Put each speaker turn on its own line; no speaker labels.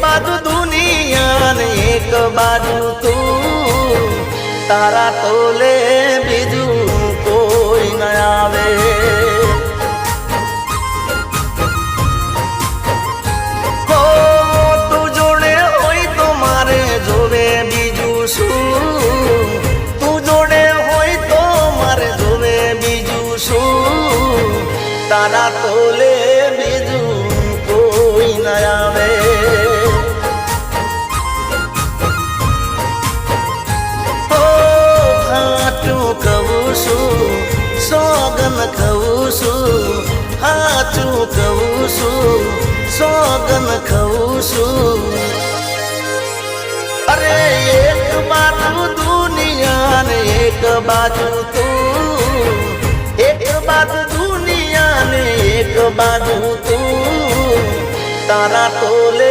बाजू दुनिया ने एक बाजू तू तारा तोले बीजू कोई न आवे हो तू जोड़े होई तो मारे जोवे बीजू शू तू जोड़े होई तो मारे जोवे बीजू शू तारा तोले बीजू कोई न आवे सोगन खवुसु हाचू खवुसु सोगन खवुसु अरे एक बाजू दुनिया ने एक बाजू तू एक बाजू दुनिया ने एक बाजू तू तारा तोले